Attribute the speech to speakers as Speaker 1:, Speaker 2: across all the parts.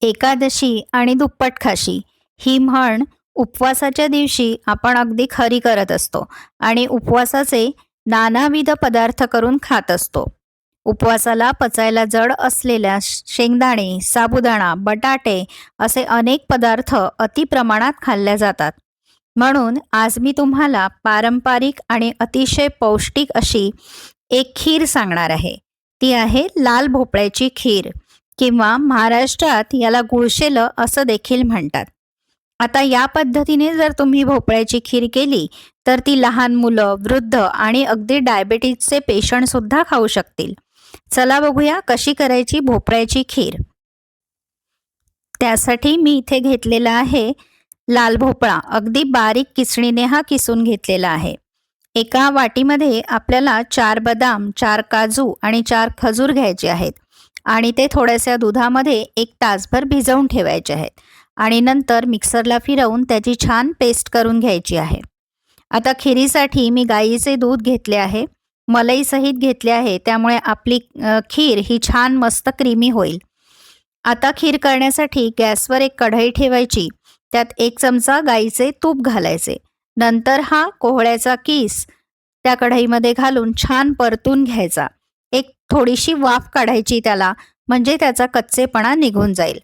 Speaker 1: एकादशी आणि दुप्पट खाशी ही म्हण उपवासाच्या दिवशी आपण अगदी खरी करत असतो आणि उपवासाचे नानाविध पदार्थ करून खात असतो. उपवासाला पचायला जड असलेल्या शेंगदाणे, साबुदाणा, बटाटे असे अनेक पदार्थ अतिप्रमाणात खाल्ले जातात. म्हणून आज मी तुम्हाला पारंपरिक आणि अतिशय पौष्टिक अशी एक खीर सांगणार आहे. ती आहे लाल भोपळ्याची खीर किंवा महाराष्ट्रात याला गुळशेलं असं देखील म्हणतात. आता या पद्धतीने जर तुम्ही भोपळ्याची खीर केली तर ती लहान मुलं, वृद्ध आणि अगदी डायबेटिसचे पेशंटसुद्धा खाऊ शकतील. चला बघूया कशी करायची भोपळ्याची खीर. त्यासाठी मी इथे घेतलेला आहे लाल भोपळा. अगदी बारीक किसणीने हा किसून घेतलेला आहे. एका वाटीमध्ये आपल्याला 4 बदाम, 4 काजू आणि 4 खजूर घ्यायचे आहेत आणि ते थोड्याशा दुधामध्ये 1 तासभर भिजवून ठेवायचे आहेत आणि नंतर मिक्सरला फिरवून त्याची छान पेस्ट करून घ्यायची आहे. आता खिरीसाठी मी गाईचे दूध घेतले आहे, मलईसहित घेतले आहे, त्यामुळे आपली खीर ही छान मस्त क्रीमी होईल. आता खीर करण्यासाठी गॅसवर एक कढई ठेवायची, त्यात 1 चमचा गाईचे तूप घालायचे. नंतर हा कोहळ्याचा किस त्या कढईमध्ये घालून छान परतून घ्यायचा. एक थोडीशी वाफ काढायची त्याला, म्हणजे त्याचा कच्चेपणा निघून जाईल.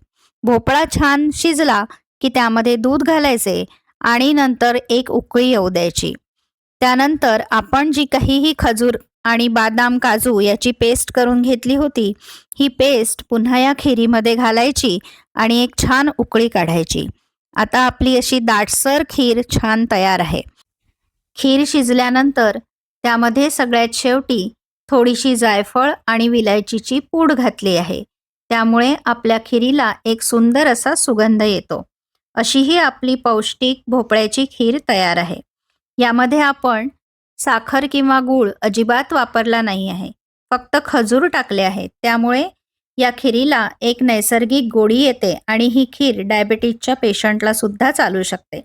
Speaker 1: भोपळा छान शिजला की त्यामध्ये दूध घालायचे आणि नंतर एक उकळी येऊ द्यायची. त्यानंतर आपण जी काहीही खजूर आणि बदाम, काजू याची पेस्ट करून घेतली होती, ही पेस्ट पुन्हा या खिरीमध्ये घालायची आणि एक छान उकळी काढायची. आता आपली अशी दाटसर खीर छान तयार आहे. खीर शिजल्यानंतर त्यामध्ये सगळ्यात शेवटी थोडीशी जायफळ आणि विलायचीची पूड घातली आहे. त्यामुळे आपल्या खिरीला एक सुंदर असा सुगंध येतो. अशी ही आपली पौष्टिक भोपळ्याची खीर तयार आहे. यामध्ये आपण साखर किंवा गूळ अजिबात वापरला नाही आहे, फक्त खजूर टाकले आहेत. त्यामुळे या खिरीला एक नैसर्गिक गोडी येते आणि ही खीर डायबेटिसच्या पेशंटला सुद्धा चालू शकते.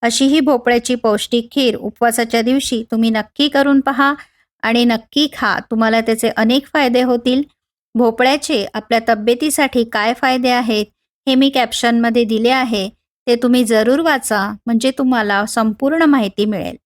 Speaker 1: अशी ही भोपळ्याची पौष्टिक खीर उपवासाच्या दिवशी तुम्ही नक्की करून पहा आणि नक्की खा. तुम्हाला त्याचे अनेक फायदे होतील. भोपळ्याचे आपल्या तब्येतीसाठी काय फायदे आहेत हे मी कॅप्शनमध्ये दिले आहे, ते तुम्ही जरूर वाचा, म्हणजे तुम्हाला संपूर्ण माहिती मिळेल.